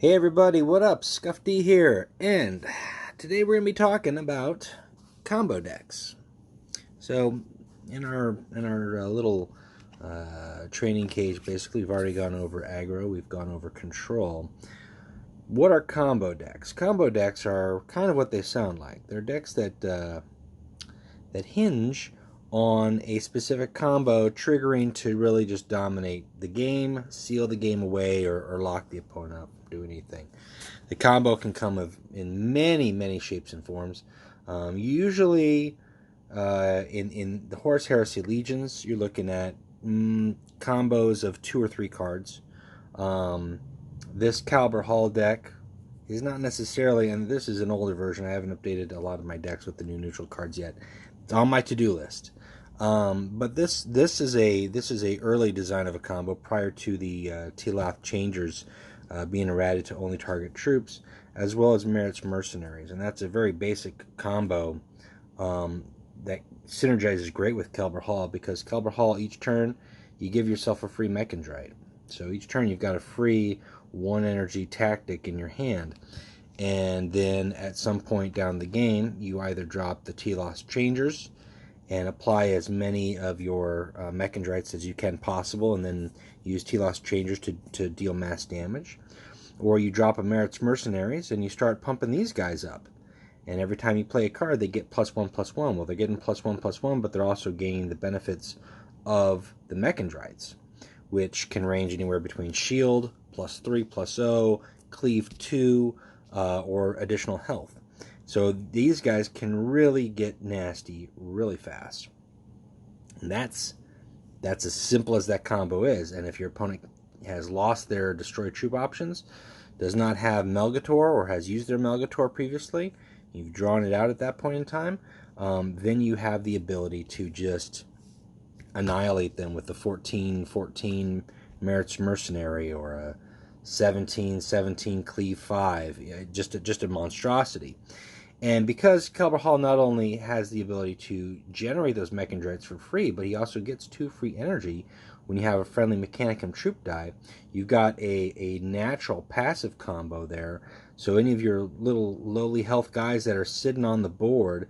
Hey everybody, what up? Scuff D here, and today we're gonna be talking about combo decks. So, in our little training cage, basically, we've already gone over aggro, we've gone over control. What are combo decks? Combo decks are kind of what they sound like. They're decks that hinge on a specific combo triggering to really just dominate the game, seal the game away, or lock the opponent up, do anything. The combo can come in many shapes and forms. Usually, in the Horus Heresy Legions, you're looking at combos of 2 or 3 cards. This Caliber Hall deck is not necessarily, and this is an older version. I haven't updated a lot of my decks with the new neutral cards yet. It's on my to-do list. But this is a early design of a combo prior to the Tilath Changers being errated to only target troops, as well as Merit's Mercenaries, and that's a very basic combo that synergizes great with Caliber Hall, because Caliber Hall, each turn you give yourself a free Mechandrite. So each turn you've got a free 1 energy tactic in your hand, and then at some point down the game you either drop the Telos Changers and apply as many of your Mechandrites as you can possible, and then use Telos Changers to deal mass damage. Or you drop a Merit's Mercenaries and you start pumping these guys up. And every time you play a card, they get +1/+1. Well, they're getting +1/+1, but they're also gaining the benefits of the Mechandrites, which can range anywhere between Shield, +3/+0, Cleave 2, or additional health. So these guys can really get nasty really fast. And that's as simple as that combo is. And if your opponent has lost their Destroy Troop options, does not have Melgator, or has used their Melgator previously, you've drawn it out at that point in time, then you have the ability to just annihilate them with the 14/14 Merit's Mercenary, or a 17/17 Cleave 5, just a monstrosity. And because Caliber Hall not only has the ability to generate those Mechandrites for free, but he also gets 2 free energy when you have a friendly Mechanicum troop die, you've got a natural passive combo there. So any of your little lowly health guys that are sitting on the board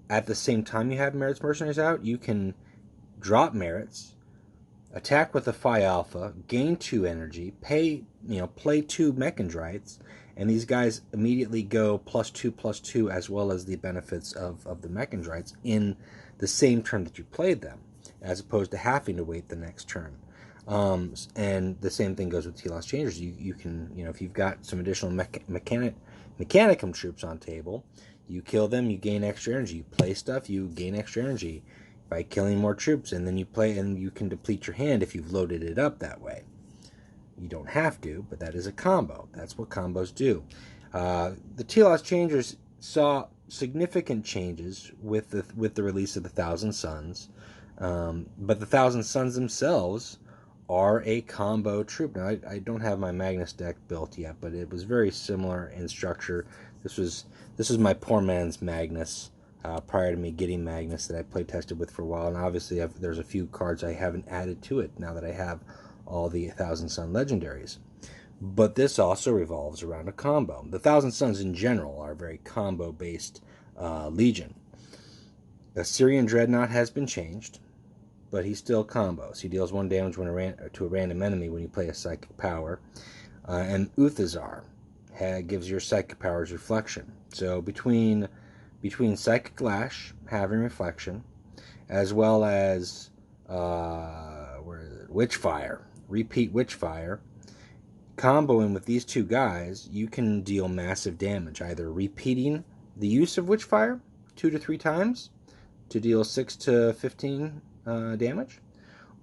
at the same time you have Merit's Mercenaries out, you can drop Merits, attack with a Phi Alpha, gain 2 energy, play 2 Mechandrites, and these guys immediately go +2/+2, as well as the benefits of the Mechandrites in the same turn that you played them, as opposed to having to wait the next turn. And the same thing goes with Telos Changers. You can, if you've got some additional Mechanicum troops on table, you kill them, you gain extra energy. You play stuff, you gain extra energy by killing more troops, and then you play, and you can deplete your hand if you've loaded it up that way. You don't have to, but that is a combo. That's what combos do. The Telos Changers saw significant changes with the release of the Thousand Suns, but the Thousand Suns themselves are a combo troop. Now, I don't have my Magnus deck built yet, but it was very similar in structure. This was my poor man's Magnus. Prior to me getting Magnus, that I play tested with for a while, and obviously there's a few cards I haven't added to it now that I have all the Thousand Sun legendaries. But this also revolves around a combo. The Thousand Suns in general are a very combo based legion. Assyrian Dreadnought has been changed, but he still combos. He deals 1 damage to a random enemy when you play a Psychic Power, and Uthazar gives your Psychic Powers Reflection. So between Psychic Lash having Reflection, as well as Witchfire, repeat Witchfire, comboing with these 2 guys, you can deal massive damage, either repeating the use of Witchfire 2 to 3 times to deal 6 to 15 damage,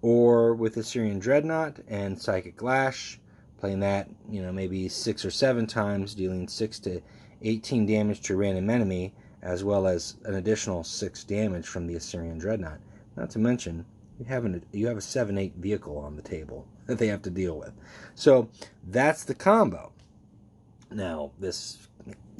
or with Assyrian Dreadnought and Psychic Lash, playing that maybe 6 or 7 times, dealing 6 to 18 damage to a random enemy, as well as an additional 6 damage from the Assyrian Dreadnought. Not to mention, you have a 7/8 vehicle on the table that they have to deal with. So that's the combo. Now, this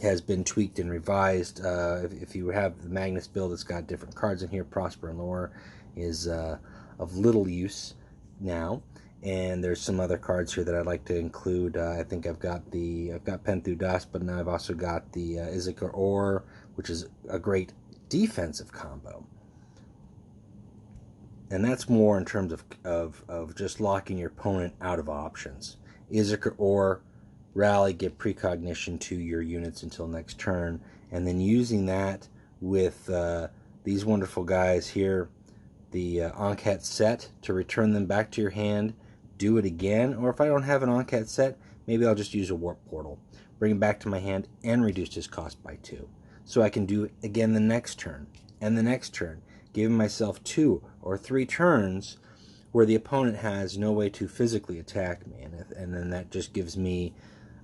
has been tweaked and revised. If you have the Magnus build, it's got different cards in here. Prosper and Lore is of little use now, And there's some other cards here that I'd like to include. I think I've got Pen Through Dust, but now I've also got the Izika Ore, which is a great defensive combo. And that's more in terms of just locking your opponent out of options. Izika Ore, rally, give precognition to your units until next turn, and then using that with these wonderful guys here, the Ankhet set, to return them back to your hand, do it again, or if I don't have an Ankhet set, maybe I'll just use a Warp Portal, bring him back to my hand, and reduce his cost by 2. So I can do it again the next turn, and the next turn, giving myself 2 or 3 turns where the opponent has no way to physically attack me, and then that just gives me,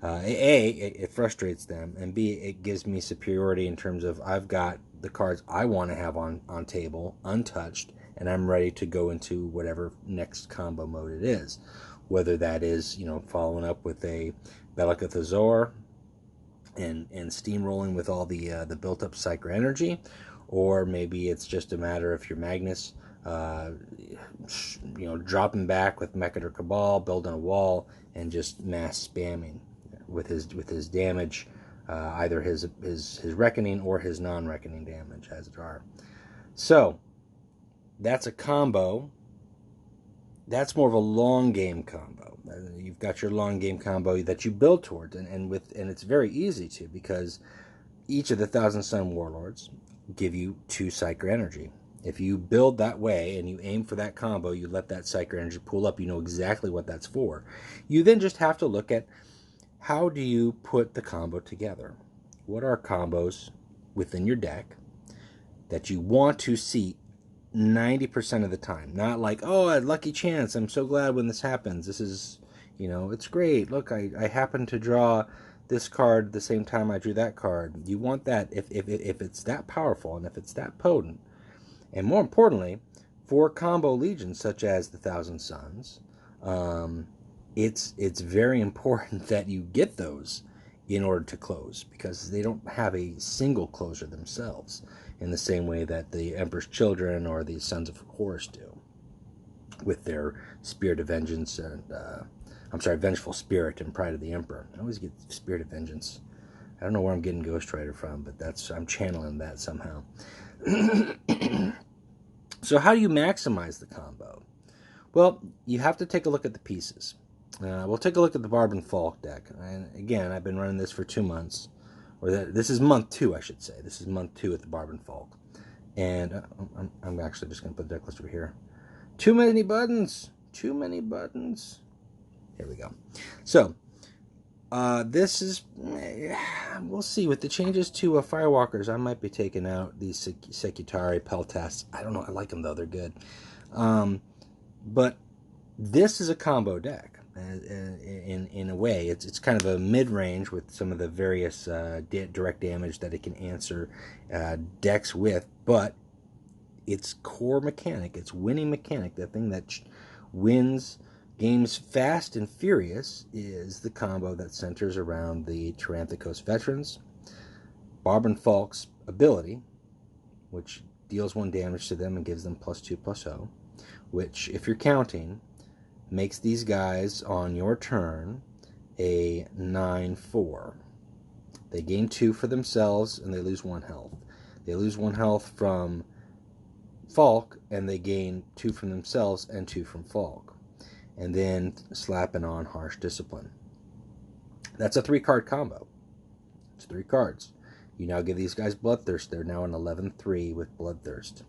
it frustrates them, and B, it gives me superiority in terms of I've got the cards I want to have on table untouched, and I'm ready to go into whatever next combo mode it is. Whether that is, following up with a Bellicith Azor and steamrolling with all the built-up Psycho Energy, or maybe it's just a matter of your Magnus, dropping back with Mechador Cabal, building a wall, and just mass spamming with his damage, either his Reckoning or his non-Reckoning damage, as it are. So that's a combo. That's more of a long game combo. You've got your long game combo that you build towards, and it's very easy to, because each of the Thousand Sun Warlords give you 2 Psycho Energy. If you build that way and you aim for that combo, you let that Psycho Energy pool up, you know exactly what that's for. You then just have to look at, how do you put the combo together? What are combos within your deck that you want to see 90% of the time? Not like, oh, a lucky chance, I'm so glad when this happens. This is, it's great. Look, I happen to draw this card the same time I drew that card. You want that if it's that powerful and if it's that potent. And more importantly, for combo legions such as the Thousand Suns, it's very important that you get those in order to close, because they don't have a single closer themselves in the same way that the Emperor's Children or the Sons of Horus do with their Spirit of Vengeance and Vengeful Spirit and Pride of the Emperor. I always get Spirit of Vengeance. I don't know where I'm getting Ghost Rider from, but I'm channeling that somehow. So how do you maximize the combo? Well, you have to take a look at the pieces. We'll take a look at the Barb and Falk deck. And again, I've been running this for 2 months. This is month 2, I should say. This is month 2 with the Barb and Falk. And I'm actually just going to put the deck list over here. Too many buttons. Too many buttons. Here we go. So, this is, we'll see. With the changes to Firewalkers, I might be taking out these Sekutari Peltasts. I don't know. I like them, though. They're good. But this is a combo deck. In a way, it's kind of a mid-range with some of the various direct damage that it can answer decks with, but its core mechanic, its winning mechanic, the thing that wins games fast and furious, is the combo that centers around the Tyranthikos Veterans, Barb and Falk's ability, which deals 1 damage to them and gives them +2/+0, which, if you're counting, makes these guys on your turn a 9/4. They gain 2 for themselves and they lose 1 health. They lose 1 health from Falk and they gain 2 from themselves and 2 from Falk. And then slapping on Harsh Discipline. That's a 3-card combo. It's 3 cards. You now give these guys Bloodthirst. They're now an 11/3 with Bloodthirst.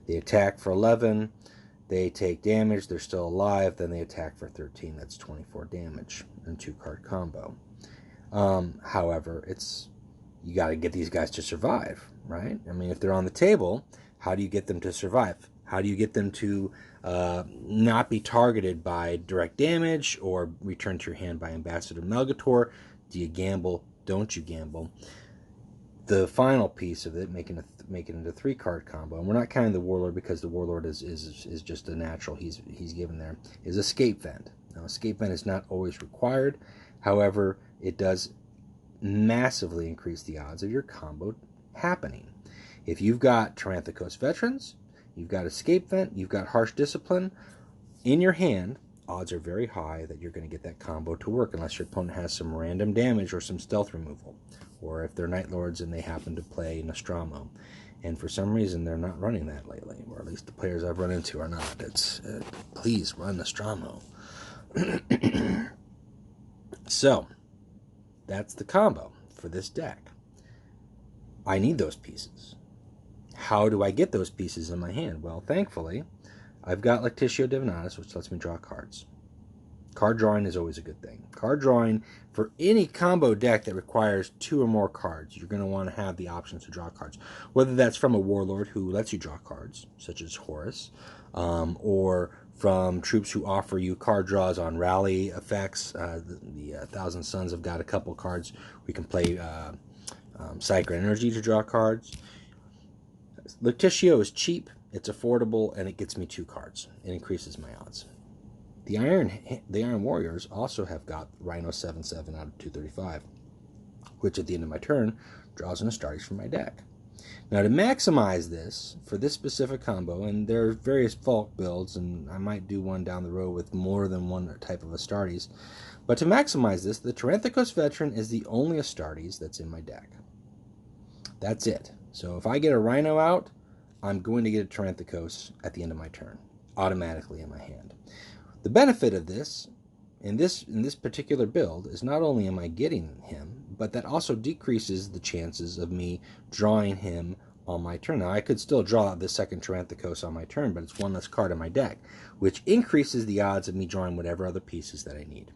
They attack for 11. They take damage, they're still alive, then they attack for 13. That's 24 damage in 2-card combo. However, you got to get these guys to survive, right? I mean, if they're on the table, how do you get them to survive? How do you get them to not be targeted by direct damage or return to your hand by Ambassador Melgator? Do you gamble? Don't you gamble? The final piece of it, making it a 3-card combo, and we're not counting the Warlord because the Warlord is just a natural he's given there, is Escape Vent. Now, Escape Vent is not always required. However, it does massively increase the odds of your combo happening. If you've got Tyranthikos Veterans, you've got Escape Vent, you've got Harsh Discipline in your hand, odds are very high that you're going to get that combo to work unless your opponent has some random damage or some stealth removal, or if they're Night Lords and they happen to play Nostromo. And for some reason, they're not running that lately, or at least the players I've run into are not. Please run Nostromo. So, that's the combo for this deck. I need those pieces. How do I get those pieces in my hand? Well, thankfully, I've got Lectitio Divinatus, which lets me draw cards. Card drawing is always a good thing. Card drawing, for any combo deck that requires 2 or more cards, you're going to want to have the options to draw cards. Whether that's from a warlord who lets you draw cards, such as Horus, or from troops who offer you card draws on rally effects. The Thousand Suns have got a couple cards. We can play Psychic Energy to draw cards. Lectitio is cheap, it's affordable, and it gets me 2 cards. It increases my odds. The Iron Warriors also have got Rhino 7/7 out of 235, which at the end of my turn draws an Astartes from my deck. Now to maximize this, for this specific combo, and there are various Falk builds, and I might do one down the road with more than one type of Astartes, but to maximize this, the Tyranthikos Veteran is the only Astartes that's in my deck. That's it. So if I get a Rhino out, I'm going to get a Tyranthikos at the end of my turn, automatically in my hand. The benefit of this, in this particular build, is not only am I getting him, but that also decreases the chances of me drawing him on my turn. Now, I could still draw the second Tyranthikos on my turn, but it's one less card in my deck, which increases the odds of me drawing whatever other pieces that I need.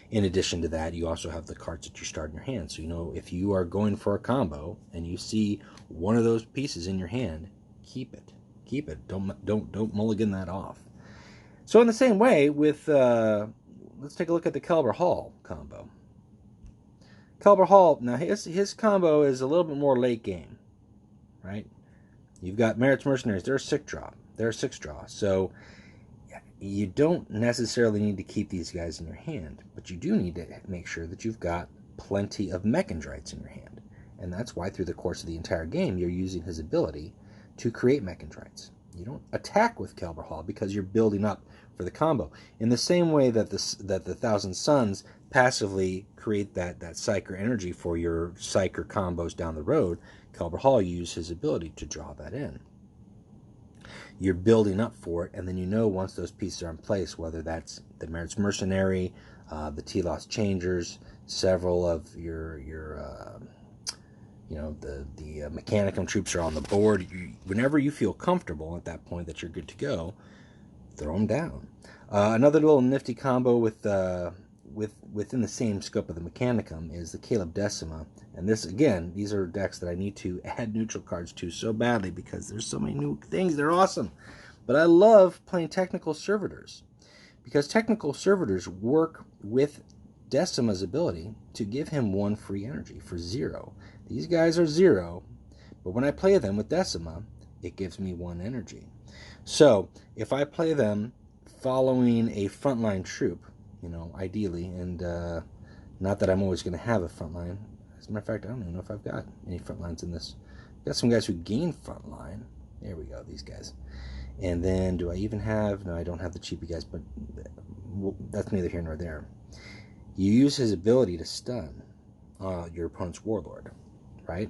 In addition to that, you also have the cards that you start in your hand. So, you know, if you are going for a combo and you see one of those pieces in your hand, keep it. Keep it. Don't mulligan that off. So in the same way with, let's take a look at the Kelber Hall combo. Kelber Hall, now his combo is a little bit more late game, right? You've got Merit's Mercenaries, they're a 6 draw. They're a 6 draw. So you don't necessarily need to keep these guys in your hand, but you do need to make sure that you've got plenty of Mechandrites in your hand. And that's why through the course of the entire game, you're using his ability to create Mechandrites. You don't attack with Kelber Hall because you're building up for the combo. In the same way that the Thousand Suns passively create that Psyker energy for your Psyker combos down the road, Kelber Hall uses his ability to draw that in. You're building up for it, and then you know once those pieces are in place, whether that's the Merit's Mercenary, the Telos Changers, several of your the Mechanicum troops are on the board. Whenever you feel comfortable at that point that you're good to go, throw them down. Another little nifty combo within the same scope of the Mechanicum is the Caleb Decima. And this, again, these are decks that I need to add neutral cards to so badly because there's so many new things. They're awesome. But I love playing Technical Servitors because Technical Servitors work with Decima's ability to give him 1 free energy for 0. These guys are 0, but when I play them with Decima, it gives me 1 energy. So if I play them following a frontline troop, ideally, and not that I'm always going to have a frontline. As a matter of fact, I don't even know if I've got any frontlines in this. I've got some guys who gain frontline. There we go, these guys. And then do I even have... No, I don't have the cheapy guys, but that's neither here nor there. You use his ability to stun your opponent's warlord, right?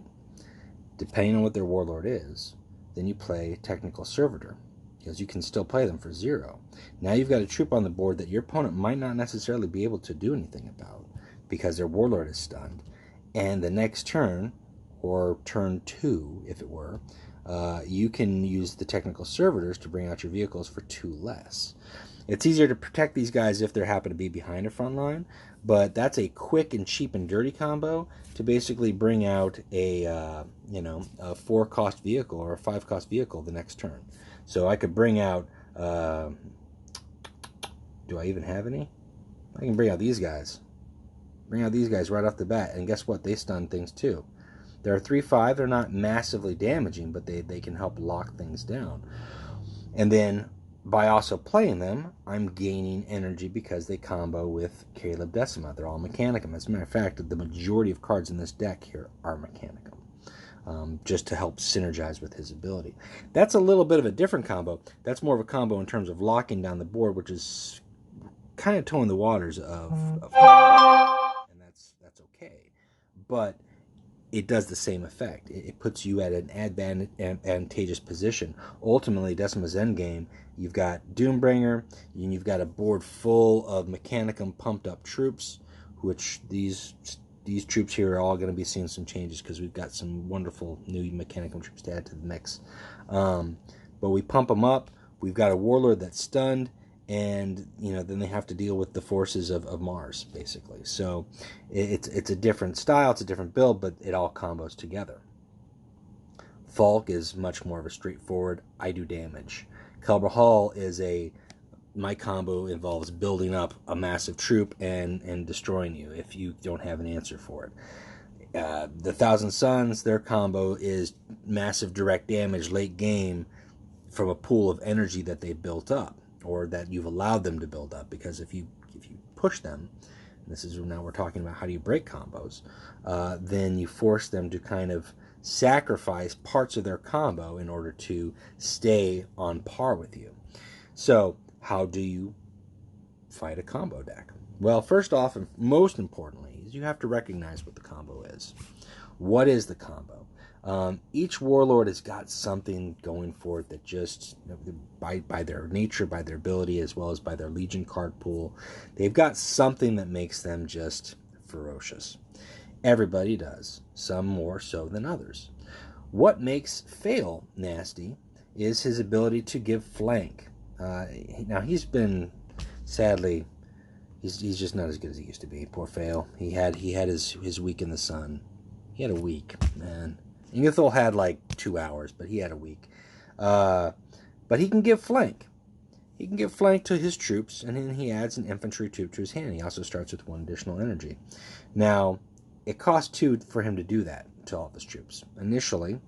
Depending on what their warlord is, then you play Technical Servitor, because you can still play them for 0. Now you've got a troop on the board that your opponent might not necessarily be able to do anything about because their warlord is stunned. And the next turn, or turn 2 if it were, you can use the Technical Servitors to bring out your vehicles for 2 less. It's easier to protect these guys if they happen to be behind a front line, but that's a quick and cheap and dirty combo to basically bring out a 4-cost vehicle or a 5-cost vehicle the next turn. So I could bring out, do I even have any? I can bring out these guys. Bring out these guys right off the bat, and guess what? They stun things too. They're 3/5, they're not massively damaging, but they can help lock things down. And then by also playing them, I'm gaining energy because they combo with Caleb Decima. They're all Mechanicum. As a matter of fact, the majority of cards in this deck here are Mechanicum. Just to help synergize with his ability. That's a little bit of a different combo. That's more of a combo in terms of locking down the board, which is kind of towing the waters of and that's okay. But it does the same effect. It puts you at an advantageous position. Ultimately, Decima's endgame, you've got Doombringer, and you've got a board full of Mechanicum pumped up troops, which these troops here are all going to be seeing some changes because we've got some wonderful new Mechanicum troops to add to the mix. But we pump them up. We've got a Warlord that's stunned, and then they have to deal with the forces of Mars, basically. So it's a different style, it's a different build, but it all combos together. Falk is much more of a straightforward, I do damage. Kelber Hall is my combo involves building up a massive troop and destroying you if you don't have an answer for it. The Thousand Suns, their combo is massive direct damage late game from a pool of energy that they built up, or that you've allowed them to build up, because if you push them, this is now we're talking about how do you break combos, then you force them to kind of sacrifice parts of their combo in order to stay on par with you. So how do you fight a combo deck? Well, first off, and most importantly, is you have to recognize what the combo is. What is the combo? Each Warlord has got something going for it that just, by their nature, by their ability, as well as by their Legion card pool, they've got something that makes them just ferocious. Everybody does, some more so than others. What makes Fail nasty is his ability to give flank. Now, he's been, sadly, he's just not as good as he used to be. Poor Fail. He had his week in the sun. He had a week, man. Ingethol had like 2 hours, but he had a week. But he can give flank. He can give flank to his troops, and then he adds an infantry troop to his hand. He also starts with 1 additional energy. Now, it costs 2 for him to do that to all of his troops. Initially,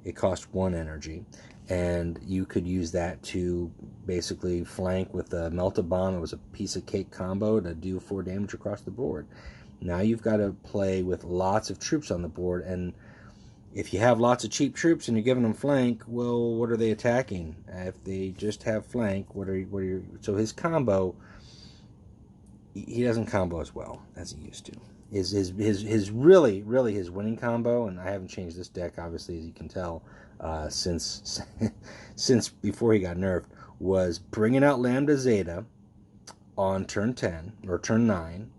it cost 1 energy, and you could use that to basically flank with a Melta Bomb. It was a piece of cake combo to do 4 damage across the board. Now you've got to play with lots of troops on the board, and if you have lots of cheap troops and you're giving them flank, well, what are they attacking? If they just have flank, so his combo, he doesn't combo as well as he used to. His really his winning combo, and I haven't changed this deck, obviously, as you can tell, since before he got nerfed, was bringing out Lambda Zeta on turn 10 or turn 9,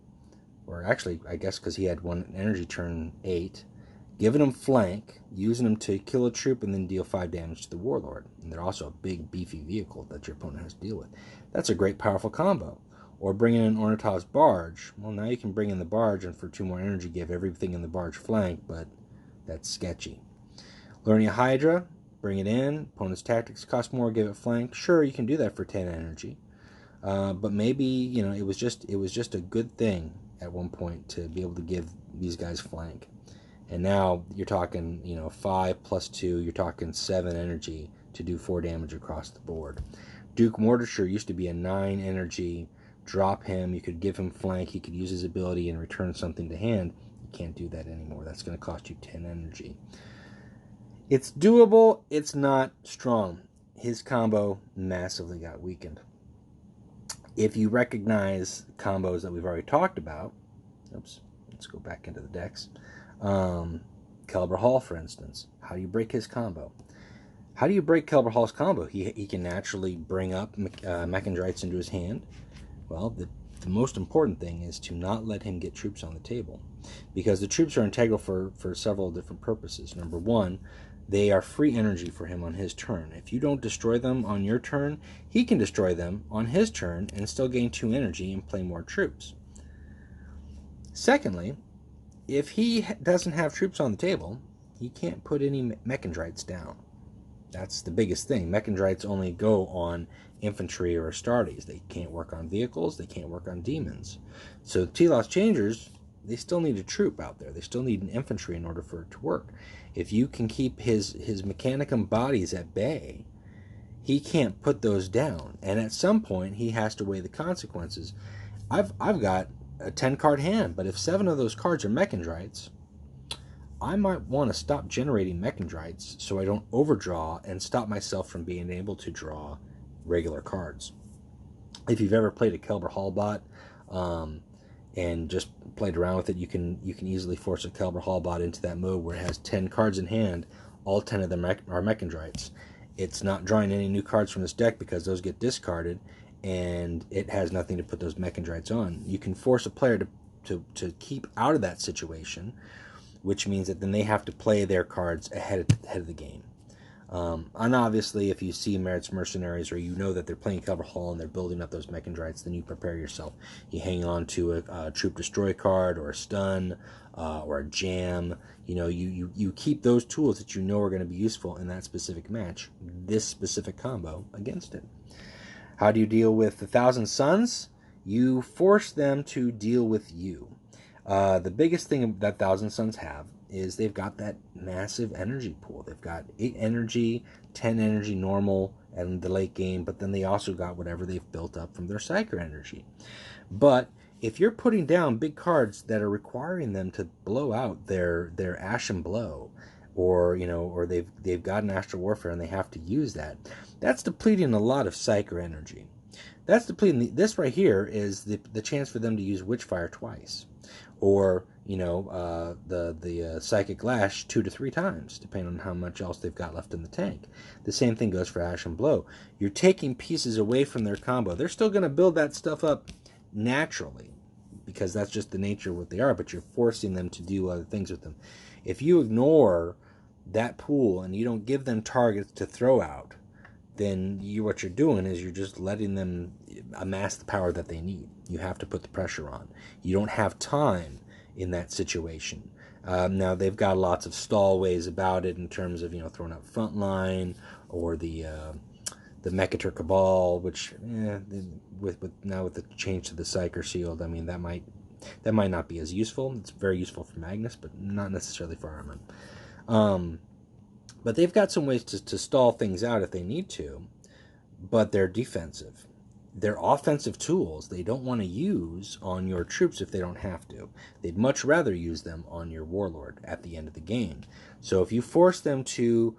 or actually, I guess because he had 1 energy turn 8. Giving him flank, using him to kill a troop, and then deal 5 damage to the Warlord. And they're also a big, beefy vehicle that your opponent has to deal with. That's a great, powerful combo. Or bringing in Ornithop's Barge. Well, now you can bring in the Barge, and for 2 more energy, give everything in the Barge flank, but that's sketchy. Lernia Hydra, bring it in. Opponent's tactics cost more, give it flank. Sure, you can do that for 10 energy. But maybe, it was just a good thing at one point to be able to give these guys flank. And now you're talking, 5 plus 2, you're talking 7 energy to do 4 damage across the board. Duke Mortisher used to be a 9 energy. Drop him, you could give him flank, he could use his ability and return something to hand. You can't do that anymore. That's going to cost you 10 energy. It's doable, it's not strong. His combo massively got weakened. If you recognize combos that we've already talked about, let's go back into the decks. Kelber Hall, for instance. How do you break his combo? How do you break Kelber Hall's combo? He can naturally bring up Mechindrites into his hand. Well, the most important thing is to not let him get troops on the table, because the troops are integral for several different purposes. Number 1, they are free energy for him on his turn. If you don't destroy them on your turn, he can destroy them on his turn and still gain 2 energy and play more troops. Secondly, if he doesn't have troops on the table, he can't put any Mechindrites down. That's the biggest thing. Mechindrites only go on infantry or Astartes. They can't work on vehicles. They can't work on demons. So Telos Changers, they still need a troop out there. They still need an infantry in order for it to work. If you can keep his Mechanicum bodies at bay, he can't put those down. And at some point, he has to weigh the consequences. I've got a 10-card hand, but if 7 of those cards are Mechindrites, I might want to stop generating Mechindrites so I don't overdraw and stop myself from being able to draw regular cards. If you've ever played a Kelber Hallbot and just played around with it, you can easily force a Kelber Hallbot into that mode where it has 10 cards in hand. All 10 of them are Mechandrites. It's not drawing any new cards from this deck because those get discarded, and it has nothing to put those Mechandrites on. You can force a player to keep out of that situation, which means that then they have to play their cards ahead of the game. And obviously, if you see Merit's Mercenaries, or you know that they're playing Kelber Hall and they're building up those Mechandrites, then you prepare yourself. You hang on to a Troop Destroy card, or a Stun, or a Jam. You know, you keep those tools that you know are going to be useful in that specific match, this specific combo, against it. How do you deal with the Thousand Suns? You force them to deal with you. The biggest thing that Thousand Suns have is they've got that massive energy pool. They've got 8 energy, 10 energy normal in the late game, but then they also got whatever they've built up from their Psyker energy. But if you're putting down big cards that are requiring them to blow out their Ashen Blow, or or they've got an Astral Warfare and they have to use that, that's depleting a lot of Psyker energy. That's depleting. This right here is the chance for them to use Witchfire twice, or the Psychic Lash 2 to 3 times, depending on how much else they've got left in the tank. The same thing goes for Ashen Blow. You're taking pieces away from their combo. They're still going to build that stuff up naturally, because that's just the nature of what they are, but you're forcing them to do other things with them. If you ignore that pool and you don't give them targets to throw out, then what you're doing is you're just letting them amass the power that they need. You have to put the pressure on. You don't have time in that situation. Now, they've got lots of stall ways about it in terms of, throwing out Frontline, or the Mechatur Cabal, which, with the change to the Psyker Shield, I mean, that might not be as useful. It's very useful for Magnus, but not necessarily for Armament. But they've got some ways to stall things out if they need to, but they're defensive. They're offensive tools they don't want to use on your troops if they don't have to. They'd much rather use them on your Warlord at the end of the game. So if you force them to,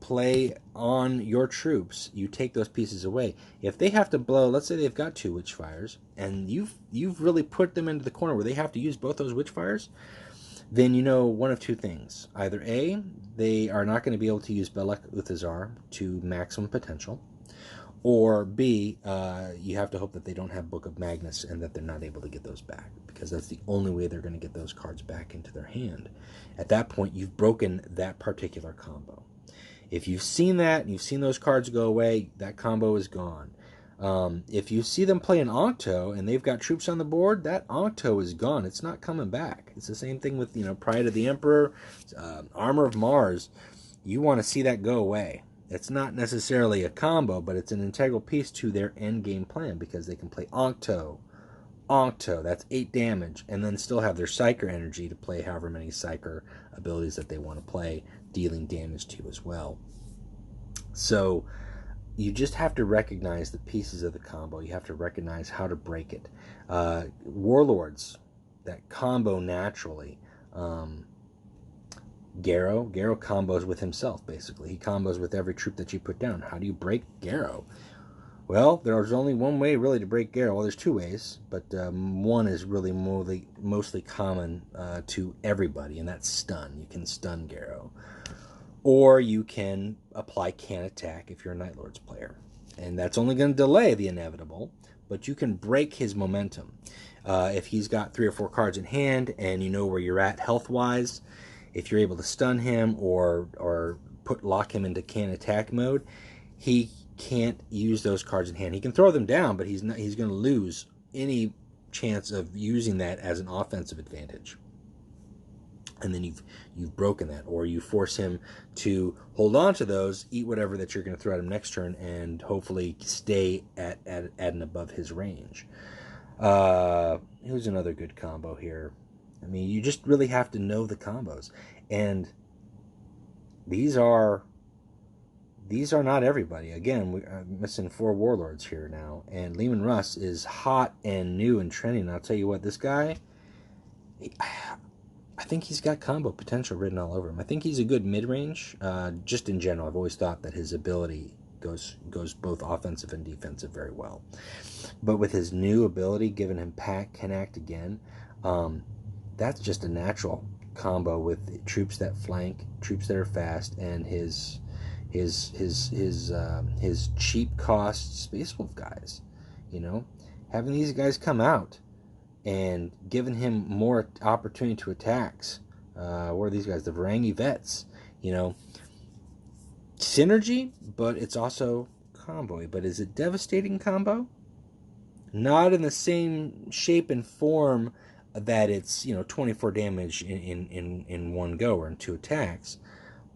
play on your troops, you take those pieces away. If they have to blow, let's say they've got 2 Witchfires, and you've really put them into the corner where they have to use both those Witchfires, then one of 2 things. Either A, they are not going to be able to use Belek Uthazar to maximum potential, or B, you have to hope that they don't have Book of Magnus and that they're not able to get those back, because that's the only way they're going to get those cards back into their hand. At that point, you've broken that particular combo. If you've seen that, and you've seen those cards go away, that combo is gone. If you see them play an Octo and they've got troops on the board, that Octo is gone. It's not coming back. It's the same thing with, Pride of the Emperor, Armor of Mars. You want to see that go away. It's not necessarily a combo, but it's an integral piece to their end game plan, because they can play Octo, that's 8 damage, and then still have their Psyker energy to play however many Psyker abilities that they want to play, dealing damage to you as well. So you just have to recognize the pieces of the combo. You have to recognize how to break it. Warlords that combo naturally. Garrow combos with himself, basically. He combos with every troop that you put down. How do you break Garrow? Well, there's only one way really to break Garrow. Well, there's 2 ways, but one is really mostly common to everybody, and that's stun. You can stun Garrow. Or you can apply Can Attack if you're a Night Lords player. And that's only going to delay the inevitable, but you can break his momentum. If he's got 3 or 4 cards in hand and you know where you're at health-wise, if you're able to stun him or lock him into Can Attack mode, he can't use those cards in hand. He can throw them down, but he's going to lose any chance of using that as an offensive advantage. And then you've broken that, or you force him to hold on to those, eat whatever that you're going to throw at him next turn, and hopefully stay at and above his range. Here's another good combo here. I mean, you just really have to know the combos, and these are not everybody. Again, I'm missing 4 Warlords here now, and Leman Russ is hot and new and trending. And I'll tell you what, this guy, I think he's got combo potential written all over him. I think he's a good mid-range. Just in general, I've always thought that his ability goes both offensive and defensive very well. But with his new ability, giving him Pack Can Act again, that's just a natural combo with troops that flank, troops that are fast, and his cheap cost Space Wolf guys. You know, having these guys come out and giving him more opportunity to attacks. What are these guys? The Varangi Vets. You know, synergy, but it's also combo. But is it devastating combo? Not in the same shape and form that it's, 24 damage in one go or in 2 attacks.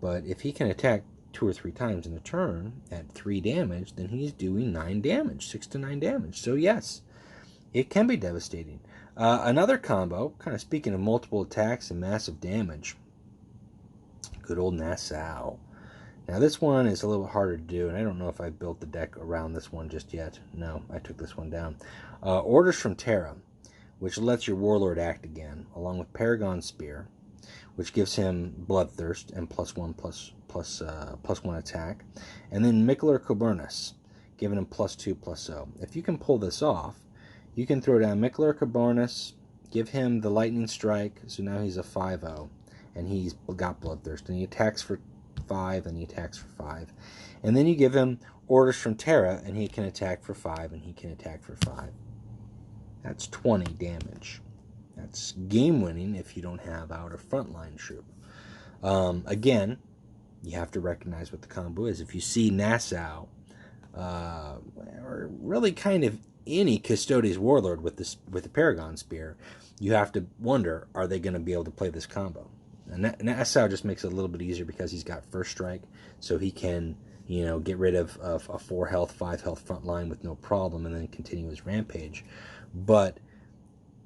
But if he can attack 2 or 3 times in a turn at 3 damage, then he's doing 9 damage, 6 to 9 damage. So yes, it can be devastating. Another combo, kind of speaking of multiple attacks and massive damage, good old Nassau. Now this one is a little harder to do, and I don't know if I built the deck around this one just yet. No, I took this one down. Orders from Terra, which lets your Warlord act again, along with Paragon Spear, which gives him Bloodthirst and +1 attack. And then Miklar Coburnus, giving him +2/+0. If you can pull this off, you can throw down Miklar Coburnus, give him the Lightning Strike, so now he's a 5/0, and he's got Bloodthirst, and he attacks for 5, and he attacks for 5. And then you give him Orders from Terra, and he can attack for 5, and he can attack for 5. That's 20 damage. That's game-winning if you don't have out a frontline troop. Again, you have to recognize what the combo is. If you see Nassau, or really kind of any Custodes Warlord with the Paragon Spear, you have to wonder, are they going to be able to play this combo? And Nassau just makes it a little bit easier because he's got First Strike, so he can, get rid of a 4 health, 5 health front line with no problem, and then continue his rampage. But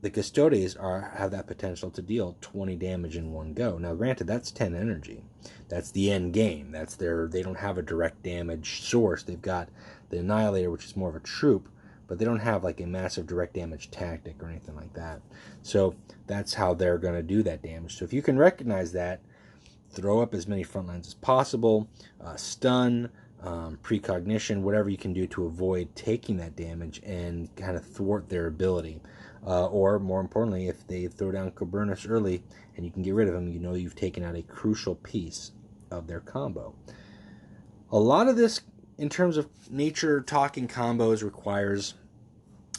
the Custodes have that potential to deal 20 damage in one go. Now, granted, that's 10 energy. That's the end game. They don't have a direct damage source. They've got the Annihilator, which is more of a troop, but they don't have like a massive direct damage tactic or anything like that. So that's how they're going to do that damage. So if you can recognize that, throw up as many front lines as possible, stun, precognition, whatever you can do to avoid taking that damage and kind of thwart their ability. Or more importantly, if they throw down Coburnus early and you can get rid of him, you've taken out a crucial piece of their combo. A lot of this, in terms of nature talking combos, requires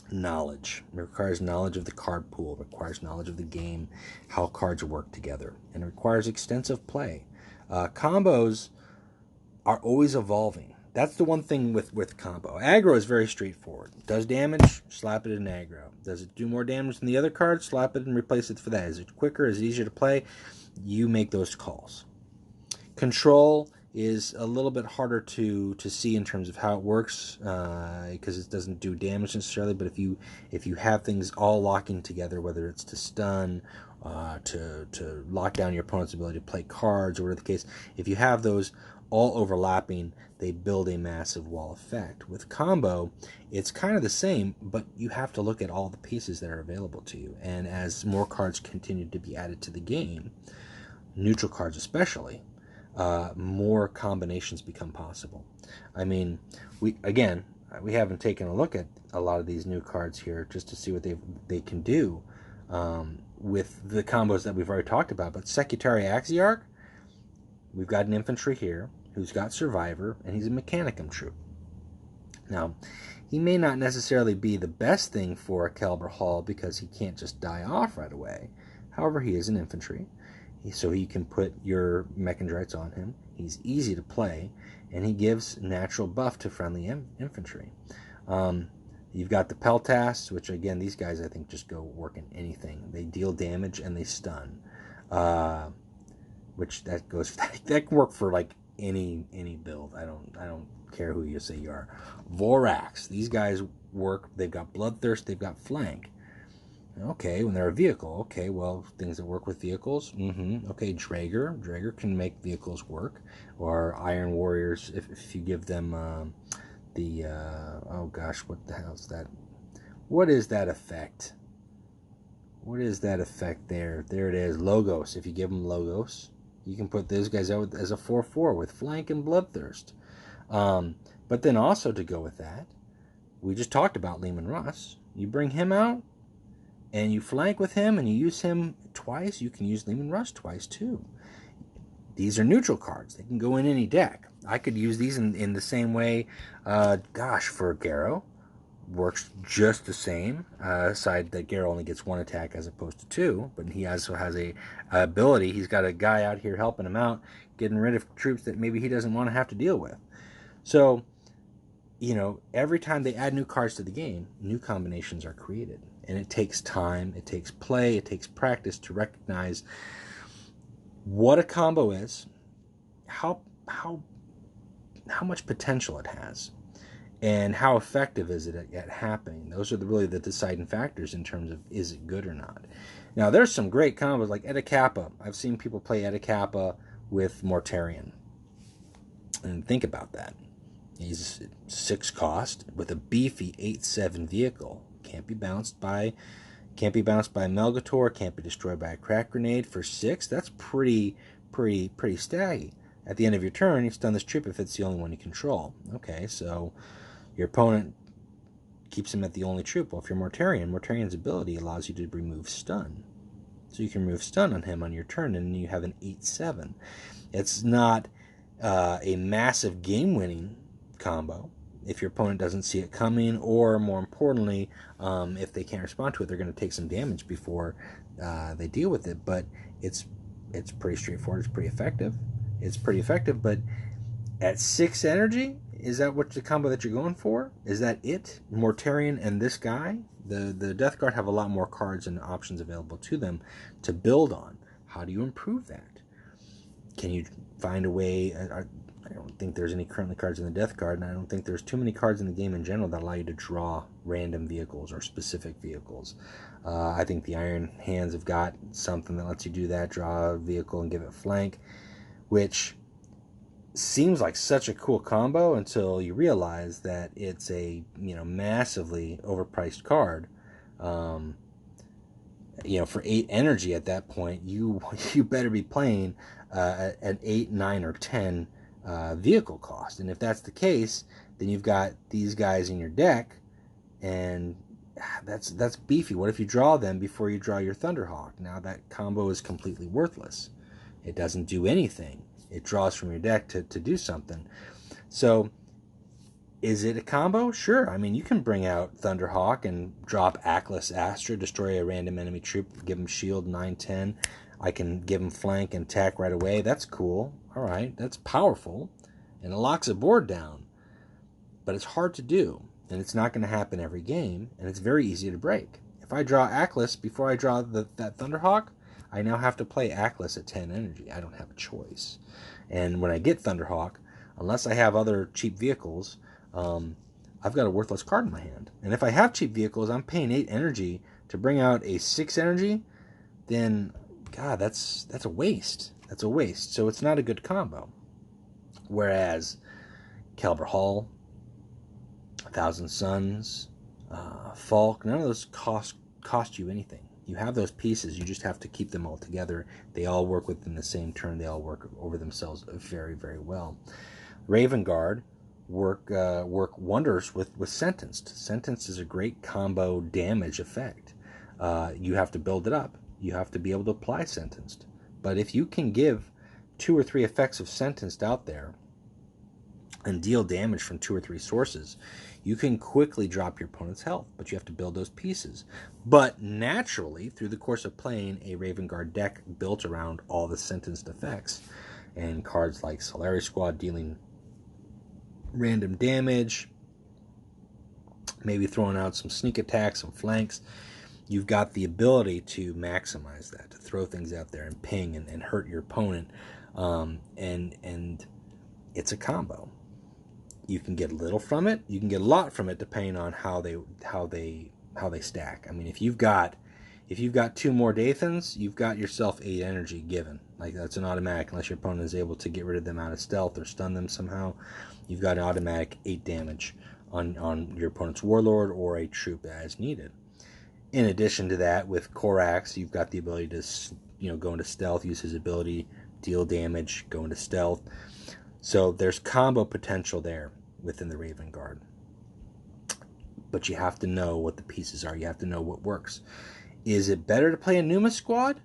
knowledge. It requires knowledge of the card pool. It requires knowledge of the game, how cards work together. And it requires extensive play. Combos are always evolving. That's the one thing with combo. Aggro is very straightforward. Does damage, slap it in aggro. Does it do more damage than the other card? Slap it and replace it for that. Is it quicker? Is it easier to play? You make those calls. Control is a little bit harder to see in terms of how it works, because it doesn't do damage necessarily. But if you have things all locking together, whether it's to stun, to lock down your opponent's ability to play cards, or whatever the case, if you have those all overlapping, they build a massive wall effect. With combo, it's kind of the same, but you have to look at all the pieces that are available to you. And as more cards continue to be added to the game, neutral cards especially, more combinations become possible. I mean, we haven't taken a look at a lot of these new cards here just to see what they can do with the combos that we've already talked about. But Secretary Axiarch, we've got an infantry here who's got Survivor, and he's a Mechanicum troop. Now, he may not necessarily be the best thing for a Caliber Hall because he can't just die off right away. However, he is an infantry, so you can put your Mechandrites on him. He's easy to play, and he gives natural buff to friendly infantry. You've got the Peltas, which again, these guys I think just go work in anything. They deal damage and they stun, which that can work for like any build. I don't care who you say you are. Vorax, these guys work. They've got Bloodthirst. They've got Flank. Okay, when they're a vehicle. Okay, well, things that work with vehicles. Okay, Drager can make vehicles work. Or Iron Warriors, if you give them oh gosh, what the hell is that? What is that effect? What is that effect there? There it is, Logos. If you give them Logos, you can put those guys out as a 4/4 with Flank and Bloodthirst. But then also to go with that, we just talked about Lehman Russ. You bring him out and you flank with him and you use him twice. You can use Lehman Russ twice too. These are neutral cards. They can go in any deck. I could use these in the same way. For Garrow, works just the same. Aside that Garrow only gets 1 attack as opposed to 2, but he also has a ability. He's got a guy out here helping him out, getting rid of troops that maybe he doesn't want to have to deal with. So, every time they add new cards to the game, new combinations are created. And it takes time, it takes play, it takes practice to recognize what a combo is, how much potential it has, and how effective is it at happening. Those are really the deciding factors in terms of is it good or not. Now, there's some great combos like Eta Kappa. I've seen people play Eta Kappa with Mortarion. And think about that. He's 6 cost with a beefy 8/7 vehicle. Can't be bounced by Melgator. Can't be destroyed by a crack grenade for 6. That's pretty staggy. At the end of your turn, you stun this troop if it's the only one you control. Okay, so your opponent keeps him at the only troop. Well, if you're Mortarion's ability allows you to remove stun. So you can remove stun on him on your turn, and you have an 8/7. It's not a massive game-winning combo if your opponent doesn't see it coming, or more importantly, if they can't respond to it, they're going to take some damage before they deal with it. But it's pretty straightforward. It's pretty effective. But at 6 energy, is that what the combo that you're going for? Is that it? Mortarion and this guy? The Death Guard have a lot more cards and options available to them to build on. How do you improve that? Can you find a way? I don't think there's any currently cards in the Death Guard, and I don't think there's too many cards in the game in general that allow you to draw random vehicles or specific vehicles. I think the Iron Hands have got something that lets you do that, draw a vehicle and give it flank, which seems like such a cool combo until you realize that it's a massively overpriced card. For 8 energy at that point, you better be playing an 8, 9, or 10 vehicle cost. And if that's the case, then you've got these guys in your deck, and that's beefy. What if you draw them before you draw your Thunderhawk? Now that combo is completely worthless. It doesn't do anything. It draws from your deck to do something. So is it a combo? Sure. I mean, you can bring out Thunderhawk and drop Atlas Astra, destroy a random enemy troop, give him shield 9/10. I can give him flank and attack right away. That's cool. All right, that's powerful. And it locks a board down. But it's hard to do. And it's not going to happen every game. And it's very easy to break. If I draw Atlas before I draw that Thunderhawk, I now have to play Atlas at 10 energy. I don't have a choice. And when I get Thunderhawk, unless I have other cheap vehicles, I've got a worthless card in my hand. And if I have cheap vehicles, I'm paying 8 energy to bring out a 6 energy, then, God, that's a waste. That's a waste. So it's not a good combo. Whereas Caliber Hall, 1,000 Suns, Falk, none of those cost you anything. You have those pieces, you just have to keep them all together. They all work within the same turn. They all work over themselves very, very well. Raven Guard work wonders with Sentenced. Sentenced is a great combo damage effect. You have to build it up. You have to be able to apply Sentenced. But if you can give 2 or 3 effects of Sentenced out there and deal damage from 2 or 3 sources, you can quickly drop your opponent's health, but you have to build those pieces. But naturally, through the course of playing a Raven Guard deck built around all the Sentenced effects, and cards like Solaris Squad dealing random damage, maybe throwing out some sneak attacks, some flanks, you've got the ability to maximize that, to throw things out there and ping and hurt your opponent, and it's a combo. You can get little from it. You can get a lot from it, depending on how they stack. I mean, if you've got 2 more Dathans, you've got yourself 8 energy given. Like, that's an automatic, unless your opponent is able to get rid of them out of stealth or stun them somehow. You've got an automatic 8 damage on your opponent's Warlord or a troop as needed. In addition to that, with Korax, you've got the ability to go into stealth, use his ability, deal damage, go into stealth. So there's combo potential there. within the Raven Guard. But you have to know what the pieces are. You have to know what works. Is it better to play a Numa squad,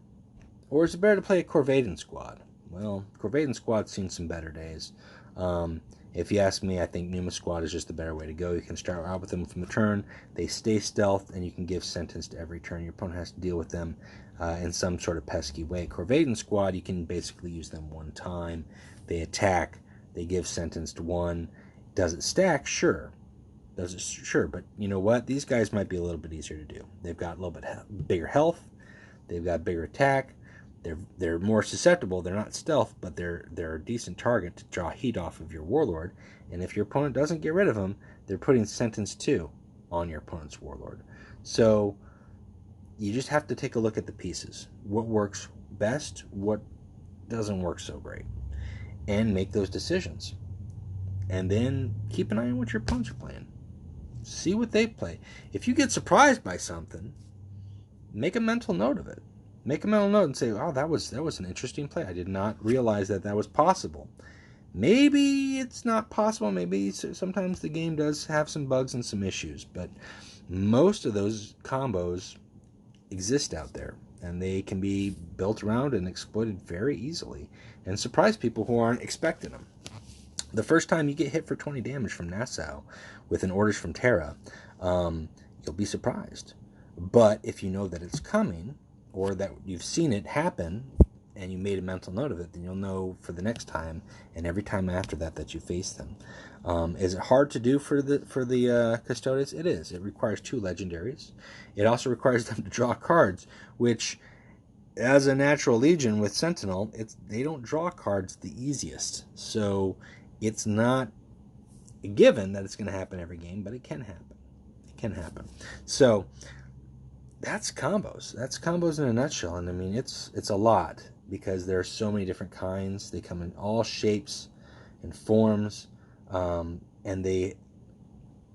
or is it better to play a Corvaden squad? Well, Corvaden squad's seen some better days. If you ask me, I think Numa squad is just the better way to go. You can start out with them from the turn. They stay stealth, and you can give sentence to every turn. Your opponent has to deal with them in some sort of pesky way. Corvaden squad, you can basically use them one time. They attack. They give sentence to one. Does it stack? Sure. Does it? Sure. But you know what? These guys might be a little bit easier to do. They've got a little bit bigger health. They've got bigger attack. They're more susceptible. They're not stealth, but they're a decent target to draw heat off of your warlord. And if your opponent doesn't get rid of them, they're putting sentence 2 on your opponent's warlord. So you just have to take a look at the pieces. What works best, what doesn't work so great, and make those decisions. And then keep an eye on what your opponents are playing. See what they play. If you get surprised by something, make a mental note of it. Make a mental note and say, "Oh, that was an interesting play. I did not realize that was possible." Maybe it's not possible. Maybe sometimes the game does have some bugs and some issues, but most of those combos exist out there, and they can be built around and exploited very easily and surprise people who aren't expecting them. The first time you get hit for 20 damage from Nassau with an Orders from Terra, you'll be surprised. But if you know that it's coming, or that you've seen it happen and you made a mental note of it, then you'll know for the next time and every time after that you face them. Is it hard to do for the Custodes? It is. It requires 2 legendaries. It also requires them to draw cards, which, as a natural legion with Sentinel, they don't draw cards the easiest. So it's not a given that it's going to happen every game, but it can happen. It can happen. So that's combos. That's combos in a nutshell. And I mean, it's a lot, because there are so many different kinds. They come in all shapes and forms, and they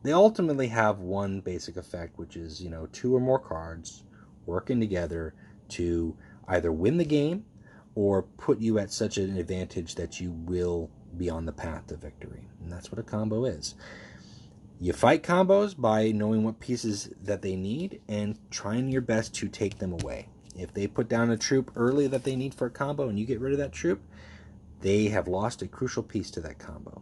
ultimately have one basic effect, which is 2 or more cards working together to either win the game or put you at such an advantage that you will be on the path to victory. And that's what a combo is. You fight combos by knowing what pieces that they need and trying your best to take them away. If they put down a troop early that they need for a combo and you get rid of that troop, they have lost a crucial piece to that combo.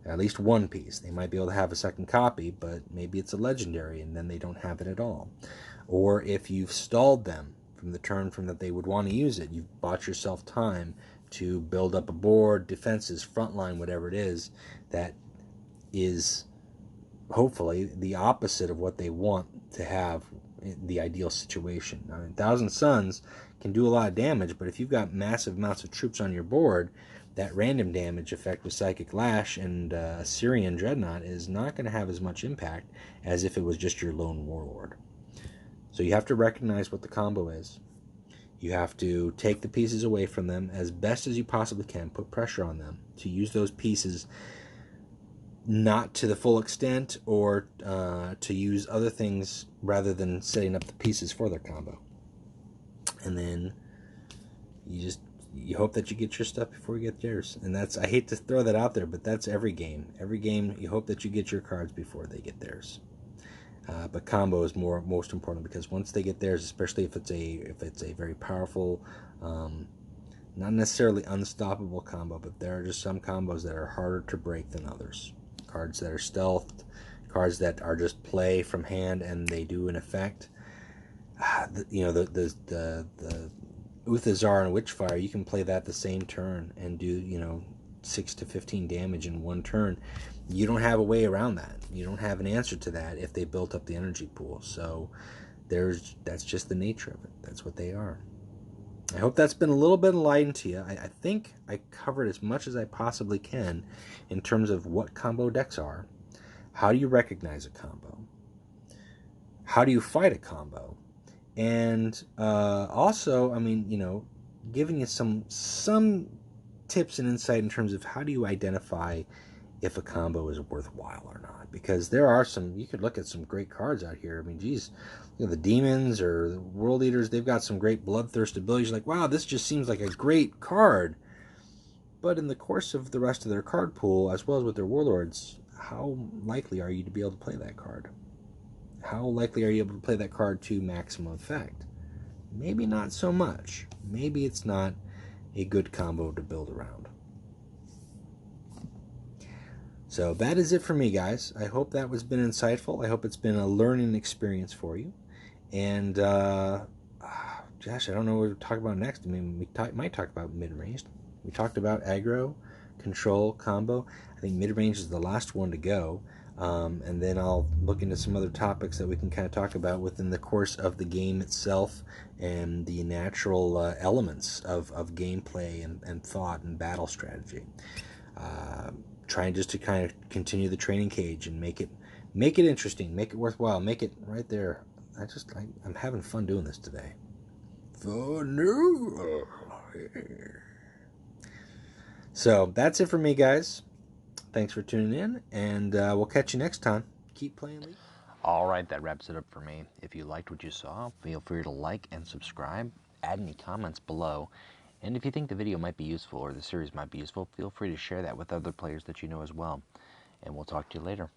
At least one piece. They might be able to have a second copy, but maybe it's a legendary and then they don't have it at all. Or if you've stalled them from the turn from that they would want to use it, you've bought yourself time to build up a board, defenses, frontline, whatever it is, that is hopefully the opposite of what they want to have in the ideal situation. I mean, Thousand Suns can do a lot of damage, but if you've got massive amounts of troops on your board, that random damage effect with Psychic Lash and Assyrian Dreadnought is not going to have as much impact as if it was just your lone warlord. So you have to recognize what the combo is. You have to take the pieces away from them as best as you possibly can, put pressure on them to use those pieces not to the full extent, or to use other things rather than setting up the pieces for their combo. And then you hope that you get your stuff before you get theirs. And that's, I hate to throw that out there, but that's every game. Every game, you hope that you get your cards before they get theirs. But combo is most important, because once they get theirs, especially if it's a very powerful, not necessarily unstoppable combo, but there are just some combos that are harder to break than others. Cards that are stealthed, cards that are just play from hand and they do an effect. The Uthazar and Witchfire, you can play that the same turn and do 6 to 15 damage in one turn. You don't have a way around that. You don't have an answer to that if they built up the energy pool. So that's just the nature of it. That's what they are. I hope that's been a little bit enlightened to you. I think I covered as much as I possibly can in terms of what combo decks are. How do you recognize a combo? How do you fight a combo? And also, I mean, giving you some tips and insight in terms of how do you identify if a combo is worthwhile or not. Because there are you could look at some great cards out here. I mean, geez, the demons or the world eaters, they've got some great bloodthirst abilities. You're like, wow, this just seems like a great card. But in the course of the rest of their card pool, as well as with their warlords, how likely are you to be able to play that card? How likely are you able to play that card to maximum effect? Maybe not so much. Maybe it's not a good combo to build around. So that is it for me, guys. I hope that has been insightful. I hope it's been a learning experience for you. And, gosh, I don't know what to talk about next. I mean, we might talk about mid-range. We talked about aggro, control, combo. I think mid-range is the last one to go. And then I'll look into some other topics that we can kind of talk about within the course of the game itself and the natural elements of gameplay and thought and battle strategy. Trying just to kind of continue the training cage and make it interesting, make it worthwhile, make it right there. I'm having fun doing this today. Fun. So that's it for me, guys. Thanks for tuning in, and we'll catch you next time. Keep playing League. All right, that wraps it up for me. If you liked what you saw, feel free to like and subscribe. Add any comments below. And if you think the video might be useful or the series might be useful, feel free to share that with other players that you know as well. And we'll talk to you later.